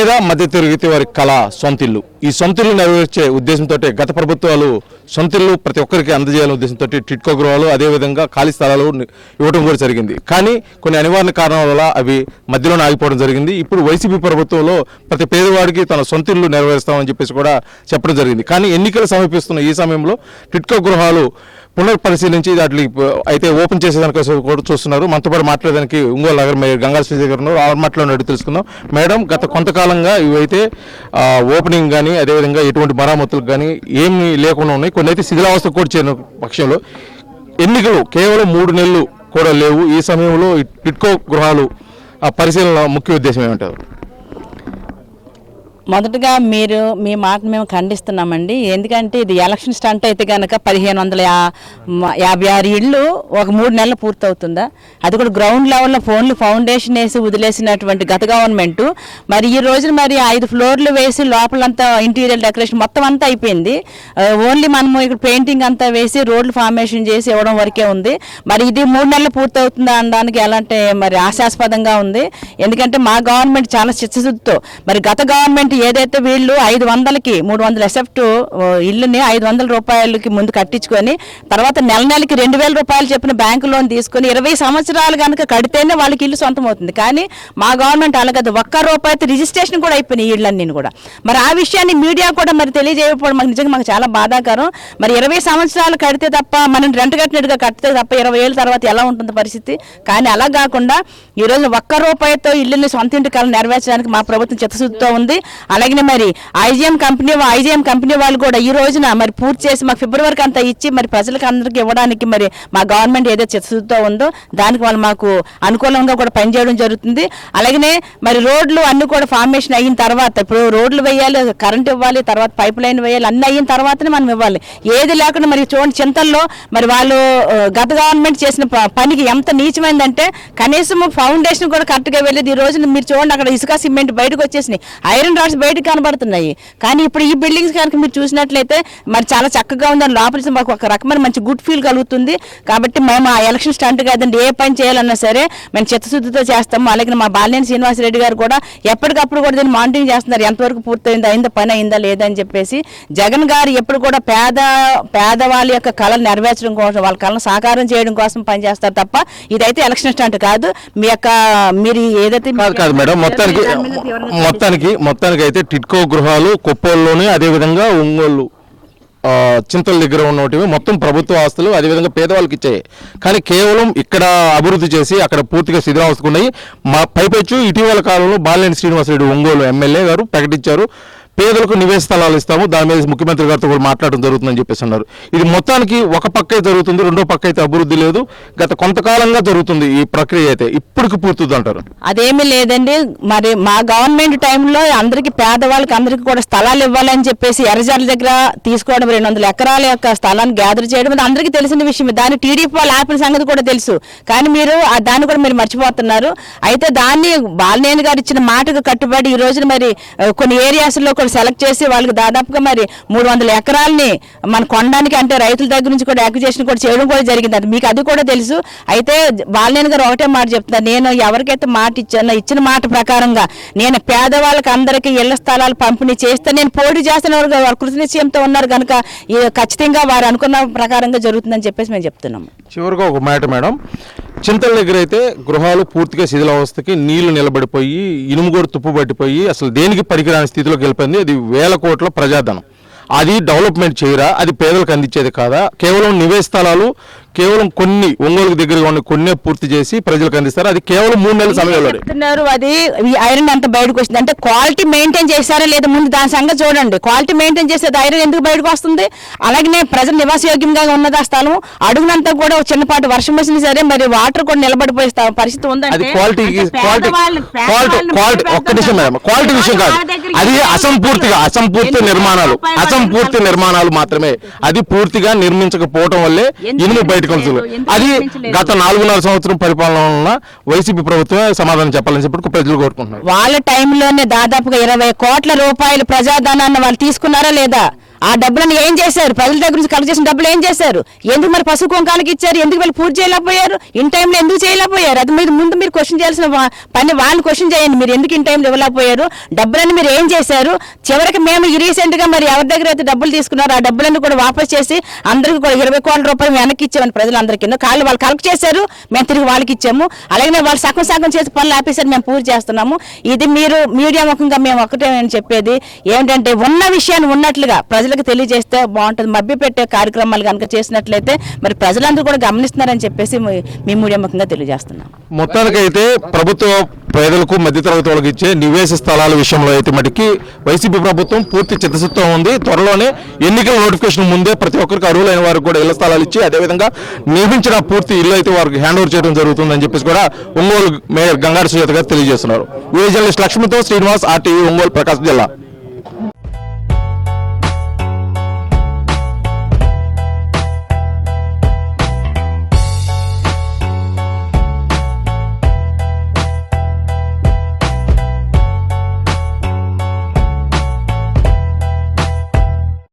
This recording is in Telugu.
పేద మధ్యతరగతి వారి కళ సొంతిల్లు. ఈ సొంతిల్లు నెరవేర్చే ఉద్దేశంతో గత ప్రభుత్వాలు సొంతిల్లు ప్రతి ఒక్కరికి అందజేయాలనే ఉద్దేశంతో టిట్కో గృహాలు అదేవిధంగా ఖాళీ స్థలాలు ఇవ్వడం కూడా జరిగింది. కానీ కొన్ని అనివార్య కారణాల వల్ల అవి మధ్యలోనే ఆగిపోవడం జరిగింది. ఇప్పుడు వైసీపీ ప్రభుత్వంలో ప్రతి పేదవాడికి తన సొంతిల్లు నెరవేరుస్తామని చెప్పేసి కూడా చెప్పడం జరిగింది. కానీ ఎన్నికలు సమీపిస్తున్న ఈ సమయంలో టిట్కో గృహాలు పునర్పరిశీలించి వాటిని అయితే ఓపెన్ చేసేదానికోసం కూడా చూస్తున్నారు. మనతో పాటు మాట్లాడడానికి ఒంగోలు నగర మేయర్ గంగాల శ్రీజ గారు మాట్లాడినట్టు తెలుసుకుందాం. మేడం, గత కొంతకాలంగా ఇవైతే ఓపెనింగ్ కానీ అదేవిధంగా ఎటువంటి మరామతులకు కానీ ఏమీ లేకుండా ఉన్నాయి. కొన్ని అయితే శిథిలావస్థ కూడా చేరిన పక్షంలో ఎన్నికలు కేవలం 3 నెలలు కూడా లేవు. ఈ సమయంలో టిట్కో గృహాలు పరిశీలన ముఖ్య ఉద్దేశం ఏమంటారు? మొదటగా మీ మాట మేము ఖండిస్తున్నామండి. ఎందుకంటే ఇది ఎలక్షన్ స్టంట్ అయితే కనుక 1556 ఇళ్ళు ఒక 3 నెలలు పూర్తవుతుందా? అది కూడా గ్రౌండ్ లెవెల్లో ఫౌండేషన్ వేసి వదిలేసినటువంటి గత గవర్నమెంట్ మరి ఈ రోజున మరి 5 ఫ్లోర్లు వేసి లోపలంతా ఇంటీరియర్ డెకరేషన్ మొత్తం అంతా అయిపోయింది. ఓన్లీ మనము ఇక్కడ పెయింటింగ్ అంతా వేసి రోడ్లు ఫార్మేషన్ చేసి ఇవ్వడం వరకే ఉంది. మరి ఇది 3 నెలలు పూర్తవుతుందా అనడానికి ఎలాంటి మరి ఆశాస్పదంగా ఉంది. ఎందుకంటే మా గవర్నమెంట్ చాలా చిత్తశుద్ధితో మరి గత గవర్నమెంట్ ఏదైతే వీళ్ళు 500కి 300 ఎసెప్ట్ ఇల్లుని 500 రూపాయలకి ముందు కట్టించుకొని తర్వాత నెలకి 2000 రూపాయలు చెప్పిన బ్యాంకు లోన్ తీసుకొని 20 సంవత్సరాలు కనుక కడితేనే వాళ్ళకి ఇల్లు సొంతం అవుతుంది. కానీ మా గవర్నమెంట్ అలాగదు, ₹1 రిజిస్ట్రేషన్ కూడా అయిపోయినాయి ఈ ఇళ్ళన్నీ కూడా. మరి ఆ విషయాన్ని మీడియా కూడా మరి తెలియజేయకపోవడం మాకు చాలా బాధాకరం. మరి 20 సంవత్సరాలు కడితే తప్ప మనం రెంట్ కట్టినట్టుగా కడితే తప్ప 20 ఏళ్ళ తర్వాత ఎలా ఉంటుంది పరిస్థితి? కానీ అలా కాకుండా ఈరోజు ₹1 ఇల్లుని సొంత ఇంటి కళ నెరవేర్చడానికి మా ప్రభుత్వం చిత్తశుద్ధితో ఉంది. అలాగే మరి ఐజీఎం కంపెనీ వాళ్ళు కూడా ఈ రోజున మరి పూర్తి చేసి మాకు ఫిబ్రవరికి అంతా ఇచ్చి మరి ప్రజలకు అందరికీ ఇవ్వడానికి మరి మా గవర్నమెంట్ ఏదో చిత్తశుద్ధితో ఉందో దానికి వాళ్ళు మాకు అనుకూలంగా కూడా పనిచేయడం జరుగుతుంది. అలాగనే మరి రోడ్లు అన్ని కూడా ఫార్మేషన్ అయిన తర్వాత ఇప్పుడు రోడ్లు వేయాలి, కరెంట్ ఇవ్వాలి, తర్వాత పైప్ లైన్ వేయాలి, అన్ని అయిన తర్వాతనే మనం ఇవ్వాలి. ఏది లేకుండా మరి చూడండి చింతల్లో మరి వాళ్ళు గత గవర్నమెంట్ చేసిన పనికి ఎంత నీచమైందంటే కనీసం ఫౌండేషన్ కూడా కరెక్ట్గా వెళ్ళేది. ఈ రోజున మీరు చూడండి అక్కడ ఇసుక సిమెంట్ బయటకు వచ్చేసినాయి, ఐరన్ రాడ్స్ బయటకు కనబడుతున్నాయి. కానీ ఇప్పుడు ఈ బిల్డింగ్స్ కనుక మీరు చూసినట్లయితే మరి చాలా చక్కగా ఉందని లోపల మాకు ఒక రకమైన మంచి గుడ్ ఫీల్ కలుగుతుంది. కాబట్టి మేము ఆ ఎలక్షన్ స్టంట్ కాదండి, ఏ పని చేయాలన్నా సరే మేము చిత్తశుద్ధితో చేస్తాము. అలాగే మా బాలినేని శ్రీనివాసరెడ్డి గారు కూడా ఎప్పటికప్పుడు కూడా దీన్ని మానిటరింగ్ చేస్తున్నారు, ఎంతవరకు పూర్తయిందా, పని అయిందా లేదా అని చెప్పేసి. జగన్ గారు ఎప్పుడు కూడా పేదవాళ్ళ యొక్క కళలు నెరవేర్చడం కోసం, వాళ్ళ కళను సాకారం చేయడం కోసం పనిచేస్తారు తప్ప ఇదైతే ఎలక్షన్ స్టంట్ కాదు. మీరు ఏదైతే కాదు మేడం, మొత్తానికి అయితే టిట్కో గృహాలు కొప్పోల్లోనే అదేవిధంగా ఒంగోలు చింతల దగ్గర ఉన్నటివి మొత్తం ప్రభుత్వ ఆస్తులు అదేవిధంగా పేదవాళ్ళకి ఇచ్చాయి. కానీ కేవలం ఇక్కడ అభివృద్ధి చేసి అక్కడ పూర్తిగా శిథిలావస్థకున్నాయి. పైపెచ్చు ఇటీవల కాలంలో బాలినేని శ్రీనివాసరెడ్డి ఒంగోలు ఎమ్మెల్యే గారు ప్రకటించారు, పేదలకు నివేశ స్థలాలు ఇస్తాము, దాని మీద ముఖ్యమంత్రి గారితో కూడా మాట్లాడడం జరుగుతుందని చెప్పేసి అన్నారు. ఇది మొత్తానికి ఒక పక్క జరుగుతుంది, రెండో పక్క అయితే అభివృద్ధి లేదు. గత కొంతకాలంగా జరుగుతుంది ఈ ప్రక్రియ, అయితే ఇప్పటికి పూర్తుంది అంటారు? అదేమీ లేదండి. మరి మా గవర్నమెంట్ టైంలో అందరికీ పేదవాళ్ళకి అందరికీ కూడా స్థలాలు ఇవ్వాలని చెప్పేసి ఎర్రజర్ల దగ్గర తీసుకోవడం 200 ఎకరాల యొక్క స్థలాన్ని గ్యాదర్ చేయడం అందరికీ తెలిసిన విషయం. దాన్ని టీడీపీ వాళ్ళు ఆపిన సంగతి కూడా తెలుసు. కానీ మీరు దాన్ని కూడా మీరు మర్చిపోతున్నారు. అయితే దాన్ని బాలినేని గారు ఇచ్చిన మాటకు కట్టుబడి ఈ రోజున మరి కొన్ని ఏరియాస్లో కూడా సెలెక్ట్ చేసి వాళ్ళకి దాదాపుగా మరి 300 ఎకరాలని మన కొనడానికి అంటే రైతుల దగ్గర నుంచి కూడా అక్విజిషన్ కూడా చేయడం కూడా జరిగింది. అది మీకు అది కూడా తెలుసు. అయితే బాలినేని గారు ఒకటే మాట చెప్తున్నారు, నేను ఎవరికైతే మాట ఇచ్చిన మాట ప్రకారంగా నేను పేదవాళ్ళకి అందరికీ ఇళ్ల స్థలాలు పంపిణీ చేస్తే నేను పోటీ చేస్తున్న వారు కృతనిశ్చయంతో ఉన్నారు కనుక ఖచ్చితంగా వారు అనుకున్న ప్రకారంగా జరుగుతుందని చెప్పేసి మేము చెప్తున్నాము. చివరిగా ఒక మాట మేడం, చింతల దగ్గర అయితే గృహాలు పూర్తిగా శిథిలావస్థకి నీళ్లు నిలబడిపోయి ఇనుముగోడు తుప్పు పట్టిపోయి అసలు దేనికి పనికిరాని స్థితిలోకి వెళ్ళిపోయింది. అది వేల కోట్ల ప్రజాధనం. అది డెవలప్మెంట్ చేయరా? అది పేదలకు అందించేది కాదా? కేవలం నివేశ స్థలాలు కేవలం కొన్ని ఒంగోలుకు దగ్గరగా ఉన్న కొన్నే పూర్తి చేసి ప్రజలకు అందిస్తారు. అది కేవలం 3 నెలల సమయంలో చెప్తున్నారు. అది ఐరన్ అంత బయటకు వస్తుంది అంటే క్వాలిటీ మెయింటైన్ చేశారా లేదా ముందు దాని సంగతి చూడండి. క్వాలిటీ మెయింటైన్ చేసేది ఐరన్ ఎందుకు బయటకు వస్తుంది? అలాగనే ప్రజలు నివాసయోగ్యంగా ఉన్నది ఆ స్థలం. అడుగునంతా కూడా చిన్నపాటి వర్షం వచ్చింది సరే మరి వాటర్ కూడా నిలబడిపోయే పరిస్థితి ఉందంటే క్వాలిటీ ఒక్క నిమిషం మేడం, క్వాలిటీ విషయం కాదు, అది అసంపూర్తి నిర్మాణాలు మాత్రమే. అది పూర్తిగా నిర్మించకపోవడం వల్లే ఇనుము బయటకు వస్తుంది. అది గత 4.5 సంవత్సరం పరిపాలన ఉన్న వైసీపీ ప్రభుత్వమే సమాధానం చెప్పాలని చెప్పి ప్రజలు కోరుకుంటున్నారు. వాళ్ళ టైంలోనే దాదాపుగా 20 కోట్ల రూపాయలు ప్రజాధనాన్ని వాళ్ళు తీసుకున్నారా లేదా? ఆ డబ్బులను ఏం చేశారు? ప్రజల దగ్గర నుంచి కలెక్ట్ చేసిన డబ్బులు ఏం చేశారు? ఎందుకు మరి పశు కుంకాలకి ఇచ్చారు? ఎందుకు వీళ్ళు పూర్తి చేయలేకపోయారు? ఇన్ టైంలో ఎందుకు చేయలేకపోయారు? అది మీరు క్వశ్చన్ చేయాల్సిన పని వాళ్ళు క్వశ్చన్ చేయండి. మీరు ఎందుకు ఇన్ టైంలో ఇవ్వలేకపోయారు? డబ్బులన్నీ మీరు ఏం చేశారు? చివరికి మేము ఈ రీసెంట్ గా మరి ఎవరి దగ్గర అయితే డబ్బులు తీసుకున్నారో ఆ డబ్బులన్నీ కూడా వాపస్ చేసి అందరికీ కూడా 20 కోట్ల రూపాయలు వెనక్కి ఇచ్చామని ప్రజలందరికీ వాళ్ళు కలెక్ట్ చేశారు, మేము తిరిగి వాళ్ళకి ఇచ్చాము. అలాగే వాళ్ళు సగం చేసి పనులు ఆపేసారు, మేము పూర్తి చేస్తున్నాము. ఇది మీరు మీడియా ముఖంగా మేము ఒకటే నేను చెప్పేది ఏంటంటే ఉన్న విషయాన్ని ఉన్నట్లుగా ప్రజలకు తెలియజేస్తే బాగుంటుంది. మభ్యపెట్టే కార్యక్రమాలు కనుక చేసినట్లయితే మరి ప్రజలందరూ కూడా గమనిస్తున్నారని చెప్పేసి మీ మీడియా ముఖంగా తెలియజేస్తున్నాం. మొత్తానికైతే ప్రభుత్వ పేదలకు మధ్యతరగతి వాళ్ళకి ఇచ్చే నివేశ స్థలాల విషయంలో అయితే మటుకి వైసీపీ ప్రభుత్వం పూర్తి చిత్తశుద్ధితో ఉంది. త్వరలోనే ఎన్నికల నోటిఫికేషన్ ముందే ప్రతి ఒక్కరికి అర్హులైన వారికి కూడా ఇళ్ల స్థలాలు ఇచ్చి అదేవిధంగా నిర్మించిన పూర్తి ఇల్లు అయితే వారికి హ్యాండ్ ఓవర్ చేయడం జరుగుతుందని చెప్పేసి కూడా ఒంగోలు మేయర్ గంగారు సుజాత గారు తెలియజేస్తున్నారు. జర్నలిస్ట్ లక్ష్మితో శ్రీనివాస్, RTV ఒంగోలు, ప్రకాశం జిల్లా.